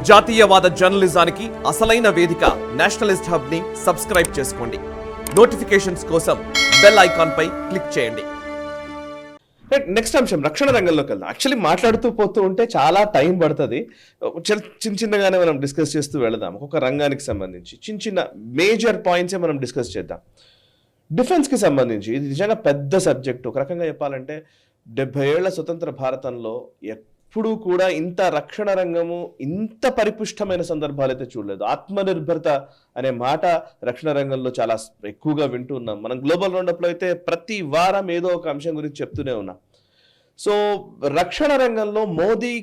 జాతీయవాద జర్నలిజానికి అసలైన వేదిక నేషనలిస్ట్ హబ్ ని సబ్స్క్రైబ్ చేసుకోండి. నోటిఫికేషన్స్ కోసం బెల్ ఐకాన్ పై క్లిక్ చేయండి. నెక్స్ట్ అంశం రక్షణ రంగంలోకి వెళ్దాం. యాక్చువల్లీ మాట్లాడుతూ పోతూ ఉంటే చాలా టైం పడుతుంది. చిన్నగానే మనం డిస్కస్ చేస్తూ వెళదాం. ఒక్కొక్క రంగానికి సంబంధించి చిన్న మేజర్ పాయింట్సే మనం డిస్కస్ చేద్దాం. డిఫెన్స్కి సంబంధించి ఇది నిజంగా పెద్ద సబ్జెక్టు. ఒక రకంగా చెప్పాలంటే 70 ఏళ్ల స్వతంత్ర భారతంలో ఎప్పుడూ కూడా ఇంత రక్షణ రంగము ఇంత పరిపుష్టమైన సందర్భాలు అయితే చూడలేదు. ఆత్మనిర్భరత అనే మాట రక్షణ రంగంలో చాలా ఎక్కువగా వింటూ ఉన్నాం. మనం గ్లోబల్ రౌండప్లో అయితే ప్రతి వారం ఏదో ఒక అంశం గురించి చెప్తూనే ఉన్నాం. సో రక్షణ రంగంలో మోదీ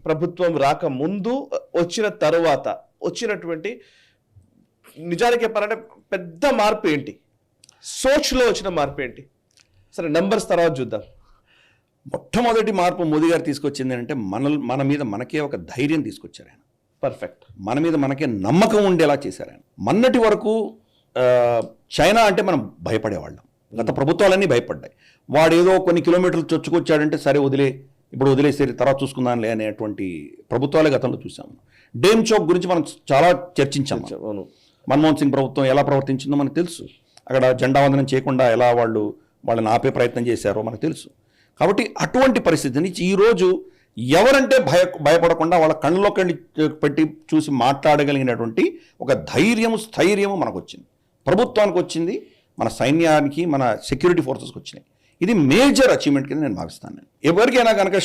ప్రభుత్వం రాక ముందు వచ్చిన తరువాత వచ్చినటువంటి నిజానికి చెప్పాలంటే పెద్ద మార్పు ఏంటి, సోచ్లో వచ్చిన మార్పు ఏంటి? సరే నంబర్స్ తర్వాత చూద్దాం. మొట్టమొదటి మార్పు మోదీ గారు తీసుకొచ్చింది అంటే మన మీద మనకే ఒక ధైర్యం తీసుకొచ్చారు ఆయన. పర్ఫెక్ట్. మన మీద మనకే నమ్మకం ఉండేలా చేశారు ఆయన. మొన్నటి వరకు చైనా అంటే మనం భయపడేవాళ్ళం. గత ప్రభుత్వాలన్నీ భయపడ్డాయి. వాడు ఏదో కొన్ని కిలోమీటర్లు చొచ్చుకొచ్చాడంటే సరే ఇప్పుడు వదిలేసే తర్వాత చూసుకుందాంలే అనేటువంటి ప్రభుత్వాలే గతంలో చూసాము. డేమ్ చౌక్ గురించి మనం చాలా చర్చించాము. మన్మోహన్ సింగ్ ప్రభుత్వం ఎలా ప్రవర్తించిందో మనకు తెలుసు. అక్కడ జెండా వందనం చేయకుండా ఎలా వాళ్ళని ఆపే ప్రయత్నం చేశారో మనకు తెలుసు. కాబట్టి అటువంటి పరిస్థితి నుంచి ఈరోజు ఎవరంటే భయపడకుండా వాళ్ళ కళ్ళలోకి పెట్టి చూసి మాట్లాడగలిగినటువంటి ఒక స్థైర్యము మనకు వచ్చింది, ప్రభుత్వానికి వచ్చింది, మన సైన్యానికి, మన సెక్యూరిటీ ఫోర్సెస్కి వచ్చినాయి. ఇది మేజర్ అచీవ్మెంట్ కింద నేను భావిస్తాను. ఎవరికైనా కనుక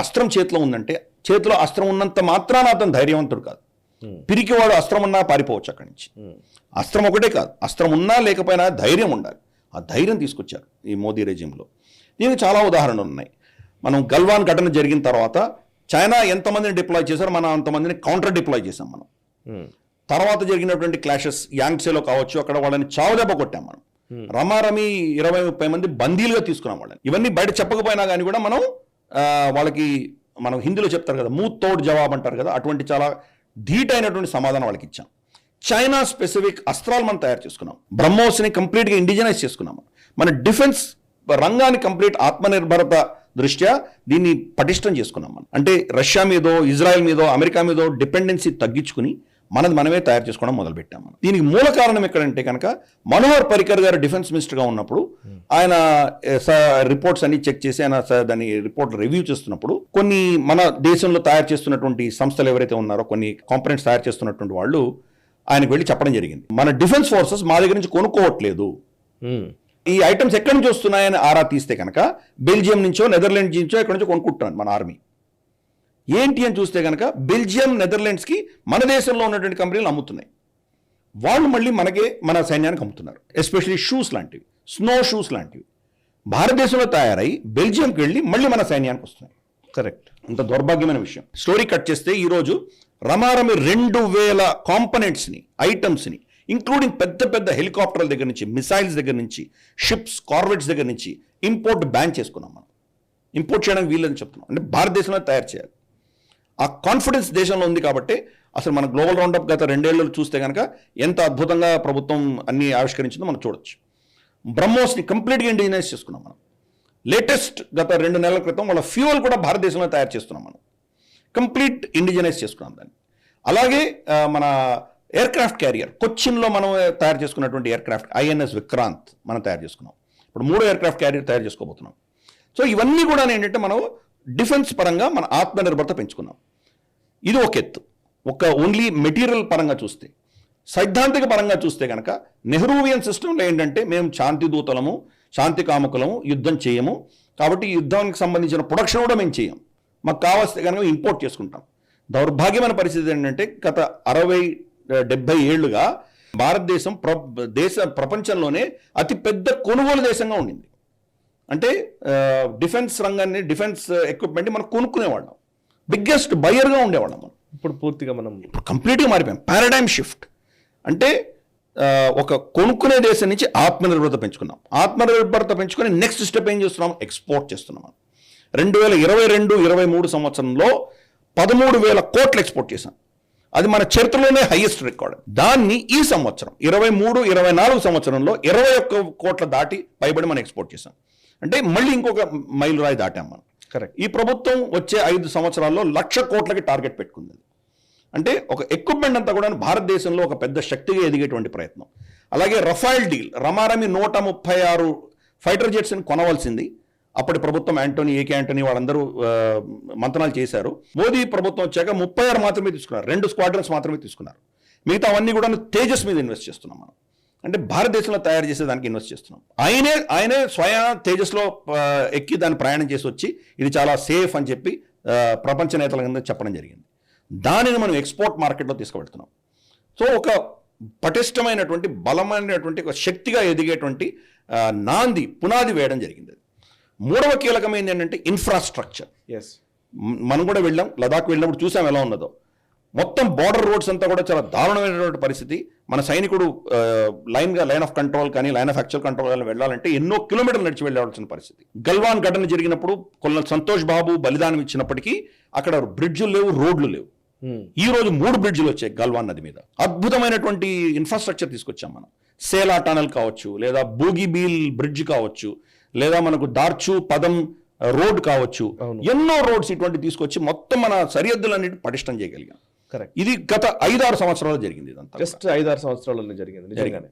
అస్త్రం చేతిలో ఉందంటే, చేతిలో అస్త్రం ఉన్నంత మాత్రాన అతను ధైర్యవంతుడు కాదు. పిరికివాడు అస్త్రం ఉన్నా పారిపోవచ్చు అక్కడి నుంచి. అస్త్రం ఒకటే కాదు, అస్త్రం ఉన్నా లేకపోయినా ధైర్యం ఉండాలి. ఆ ధైర్యం తీసుకొచ్చారు ఈ మోదీ రెజిమ్లో. దీనికి చాలా ఉదాహరణలు ఉన్నాయి. మనం గల్వాన్ ఘటన జరిగిన తర్వాత చైనా ఎంతమందిని డిప్లాయ్ చేశారో మనం అంతమందిని కౌంటర్ డిప్లాయ్ చేసాం మనం. తర్వాత జరిగినటువంటి క్లాషెస్ యాంగ్సేలో కావచ్చు, అక్కడ వాళ్ళని చావుదెబ్బ కొట్టాం మనం. రమారమి 20-30 మంది బందీలుగా తీసుకున్నాం వాళ్ళని. ఇవన్నీ బయట చెప్పకపోయినా కానీ కూడా మనం హిందీలో చెప్తారు కదా, మూత్ తోడ్ జవాబు అంటారు కదా, అటువంటి చాలా ధీటైనటువంటి సమాధానం వాళ్ళకి ఇచ్చాం. చైనా స్పెసిఫిక్ అస్త్రాలు మనం తయారు చేసుకున్నాం. బ్రహ్మోస్ని కంప్లీట్గా ఇండిజినైజ్ చేసుకున్నాం. మన డిఫెన్స్ రంగాన్ని కంప్లీట్ ఆత్మనిర్భరత దృష్ట్యా దీన్ని పటిష్టం చేసుకున్నాం మనం. అంటే రష్యా మీదో, ఇజ్రాయెల్ మీదో, అమెరికా మీదో డిపెండెన్సీ తగ్గించుకుని మనమే తయారు చేసుకోవడం మొదలుపెట్టాం మనం. దీనికి మూల కారణం ఎక్కడంటే కనుక మనోహర్ పర్రికర్ గారు డిఫెన్స్ మినిస్టర్గా ఉన్నప్పుడు ఆయన రిపోర్ట్స్ అన్ని చెక్ చేసి ఆయన దాని రిపోర్ట్ రివ్యూ చేస్తున్నప్పుడు కొన్ని మన దేశంలో తయారు చేస్తున్నటువంటి సంస్థలు ఎవరైతే ఉన్నారో కొన్ని కాంపనెంట్స్ తయారు చేస్తున్నటువంటి వాళ్ళు ఆయనకు వెళ్ళి చెప్పడం జరిగింది, మన డిఫెన్స్ ఫోర్సెస్ మా దగ్గర నుంచి కొనుక్కోవట్లేదు, ఈ ఐటమ్స్ ఎక్కడి నుంచి వస్తున్నాయని ఆరా తీస్తే కనుక బెల్జియం నుంచో నెదర్లాండ్స్ నుంచో ఎక్కడి నుంచో కొనుక్కుంటున్నాను మన ఆర్మీ. ఏంటి అని చూస్తే కనుక బెల్జియం, నెదర్లాండ్స్కి మన దేశంలో ఉన్నటువంటి కంపెనీలు అమ్ముతున్నాయి. వాళ్ళు మళ్ళీ మన సైన్యానికి అమ్ముతున్నారు. ఎస్పెషల్లీ షూస్ లాంటివి, స్నో షూస్ లాంటివి భారతదేశంలో తయారై బెల్జియంకి వెళ్ళి మళ్ళీ మన సైన్యానికి వస్తున్నాయి. కరెక్ట్. అంత దౌర్భాగ్యమైన విషయం. స్టోరీ కట్ చేస్తే ఈరోజు రమారమి 2000 కాంపనెంట్స్ని, ఐటమ్స్ని, ఇంక్లూడింగ్ పెద్ద పెద్ద హెలికాప్టర్ల దగ్గర నుంచి, మిసైల్స్ దగ్గర నుంచి, షిప్స్, కార్వెట్స్ దగ్గర నుంచి ఇంపోర్ట్ బ్యాన్ చేసుకున్నాం మనం. ఇంపోర్ట్ చేయడానికి వీళ్ళని చెప్తున్నాం. అంటే భారతదేశంలో తయారు చేయాలి. ఆ కాన్ఫిడెన్స్ దేశంలో ఉంది కాబట్టి అసలు మన గ్లోబల్ రౌండప్ గత 2 ఏళ్ళు చూస్తే కనుక ఎంత అద్భుతంగా ప్రభుత్వం అన్ని ఆవిష్కరించిందో మనం చూడొచ్చు. బ్రహ్మోస్ని కంప్లీట్గా ఇండిజినైజ్ చేసుకున్నాం మనం. లేటెస్ట్ గత 2 నెలల క్రితం వాళ్ళ ఫ్యూయల్ కూడా భారతదేశంలో తయారు చేస్తున్నాం మనం. కంప్లీట్ ఇండిజినైజ్ చేసుకున్నాం దాన్ని. అలాగే మన ఎయిర్క్రాఫ్ట్ క్యారియర్ కొచ్చిన్లో మనం తయారు చేసుకున్నటువంటి ఎయిర్క్రాఫ్ట్ INS విక్రాంత్ మనం తయారు చేసుకున్నాం. ఇప్పుడు 3వ ఎయిర్క్రాఫ్ట్ క్యారియర్ తయారు చేసుకోబోతున్నాం. సో ఇవన్నీ కూడా ఏంటంటే మనం డిఫెన్స్ పరంగా మన ఆత్మనిర్భరత పెంచుకున్నాం. ఇది ఒక ఎత్తు. ఓన్లీ మెటీరియల్ పరంగా చూస్తే, సైద్ధాంతిక పరంగా చూస్తే కనుక నెహ్రూవియన్ సిస్టంలో ఏంటంటే మేము శాంతి దూతలము, శాంతి కాముకులము, యుద్ధం చేయము, కాబట్టి యుద్ధానికి సంబంధించిన ప్రొడక్షన్ కూడా మేము చేయం, మాకు కావాల్సి కనుక ఇంపోర్ట్ చేసుకుంటాం. దౌర్భాగ్యమైన పరిస్థితి ఏంటంటే గత 60-70 ఏళ్లుగా భారతదేశం ప్రపంచంలోనే అతిపెద్ద కొనుగోలు దేశంగా ఉండింది. అంటే డిఫెన్స్ రంగాన్ని, డిఫెన్స్ ఎక్విప్మెంట్ మనం కొనుక్కునేవాళ్ళం, బిగ్గెస్ట్ బయర్గా ఉండేవాళ్ళం. మనం ఇప్పుడు పూర్తిగా మనం కంప్లీట్గా మారిపోయాం. Paradigm shift. అంటే ఒక కొనుక్కునే దేశం నుంచి ఆత్మనిర్భరత పెంచుకున్నాం. ఆత్మనిర్భరత పెంచుకొని నెక్స్ట్ స్టెప్ ఏం చేస్తున్నాం? ఎక్స్పోర్ట్ చేస్తున్నాం. 2022-23 సంవత్సరంలో 13,000 కోట్లు ఎక్స్పోర్ట్ చేశాం. అది మన చరిత్రలోనే హైయెస్ట్ రికార్డ్. దాన్ని ఈ సంవత్సరం 23-24 సంవత్సరంలో 21 కోట్ల దాటి పైబడి మనం ఎక్స్పోర్ట్ చేశాం. అంటే మళ్ళీ ఇంకొక మైలురాయి దాటాం మనం. కరెక్ట్. ఈ ప్రభుత్వం వచ్చే 5 సంవత్సరాల్లో 1,00,000 కోట్లకి టార్గెట్ పెట్టుకుంది. అంటే ఒక ఎక్విప్మెంట్ అంతా కూడా భారతదేశంలో ఒక పెద్ద శక్తిగా ఎదిగేటువంటి ప్రయత్నం. అలాగే రఫాల్ డీల్, రమారమి 136 ఫైటర్ జెట్స్ని కొనవలసింది అప్పటి ప్రభుత్వం ఏకే యాంటోనీ వాళ్ళందరూ మంతనాలు చేశారు. మోదీ ప్రభుత్వం వచ్చాక 36 మాత్రమే తీసుకున్నారు, 2 స్క్వాడ్రన్స్ మాత్రమే తీసుకున్నారు. మిగతా అవన్నీ కూడా తేజస్ మీద ఇన్వెస్ట్ చేస్తున్నాం మనం. అంటే భారతదేశంలో తయారు చేసేదానికి ఇన్వెస్ట్ చేస్తున్నాం. ఆయనే స్వయం తేజస్లో ఎక్కి దాన్ని ప్రయాణం చేసి వచ్చి ఇది చాలా సేఫ్ అని చెప్పి ప్రపంచ నేతల కింద చెప్పడం జరిగింది. దానిని మనం ఎక్స్పోర్ట్ మార్కెట్లో తీసుకువెళ్తున్నాం. సో ఒక పటిష్టమైనటువంటి బలమైనటువంటి ఒక శక్తిగా ఎదిగేటువంటి పునాది వేయడం జరిగింది. మూడవ కీలకమైనది ఏంటంటే ఇన్ఫ్రాస్ట్రక్చర్. ఎస్, మనం కూడా వెళ్ళాం, లదాఖ్ వెళ్ళినప్పుడు చూసాం ఎలా ఉన్నదో. మొత్తం బార్డర్ రోడ్స్ అంతా కూడా చాలా దారుణమైనటువంటి పరిస్థితి. మన సైనికుడు లైన్ ఆఫ్ కంట్రోల్ కానీ లైన్ ఆఫ్ యాక్చువల్ కంట్రోల్ కానీ వెళ్ళాలంటే ఎన్నో కిలోమీటర్లు నడిచి వెళ్ళాల్సిన పరిస్థితి. గల్వాన్ ఘటన జరిగినప్పుడు కొల్ల సంతోష్ బాబు బలిదానం ఇచ్చినప్పటికీ అక్కడ బ్రిడ్జులు లేవు, రోడ్లు లేవు. ఈ రోజు 3 బ్రిడ్జులు వచ్చాయి గల్వాన్ నది మీద. అద్భుతమైనటువంటి ఇన్ఫ్రాస్ట్రక్చర్ తీసుకొచ్చాం మనం. సేలా టనల్ కావచ్చు, లేదా బోగిబీల్ బ్రిడ్జ్ కావచ్చు, లేదా మనకు దార్చు పదం రోడ్ కావచ్చు. ఎన్నో రోడ్స్ ఇటువంటి తీసుకొచ్చి మొత్తం మన సరిహద్దులన్నిటి పటిష్టం చేయగలిగాం. కరెక్ట్. ఇది గత 5-6 సంవత్సరాలు జరిగింది. ఇదంతా జస్ట్ 5-6 సంవత్సరాలలో జరిగింది నిజంగానే.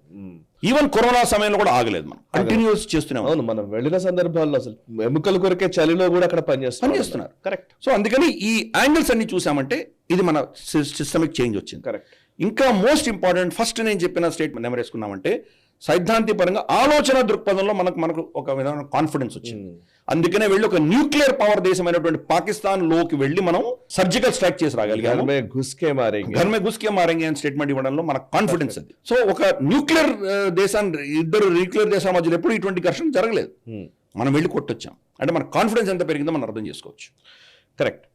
ఈవెన్ కరోనా సమయంలో కూడా ఆగలేదు, మనం కంటిన్యూస్ చేస్తున్నాం. అవును, మనం వెళ్ళిన సందర్భాల్లో అసలు ఎముకల కొరకే చలిలో కూడా అక్కడ పనిచేస్తున్నారు. కరెక్ట్. సో అందుకని ఈ యాంగిల్స్ అన్ని చూసామంటే ఇది మన సిస్టమిక్ చేంజ్ వచ్చింది. కరెక్ట్. ఇంకా మోస్ట్ ఇంపార్టెంట్, ఫస్ట్ నేను చెప్పిన స్టేట్మెంట్ నెమరేసుకున్నామంటే సైద్ధాంతిక పరంగా ఆలోచన దృక్పథంలో మనకు ఒక విధమైన కాన్ఫిడెన్స్ వచ్చింది. అందుకనే వెళ్ళి ఒక న్యూక్లియర్ పవర్ దేశమైనటువంటి పాకిస్తాన్ లోకి వెళ్ళి మనం సర్జికల్ స్ట్రైక్ చేసి రాగలిగాము. ఘర్ మే ఘుస్కే మారేంగే అని స్టేట్మెంట్ ఇవ్వడంలో మనకు కాన్ఫిడెన్స్ అది. సో ఒక న్యూక్లియర్ ఇద్దరు న్యూక్లియర్ దేశాల మధ్యలో ఎప్పుడు ఇటువంటి ఘర్షణ జరగలేదు. మనం వెళ్ళి కొట్టొచ్చాం అంటే మన కాన్ఫిడెన్స్ ఎంత పెరిగిందో మనం అర్థం చేసుకోవచ్చు. కరెక్ట్.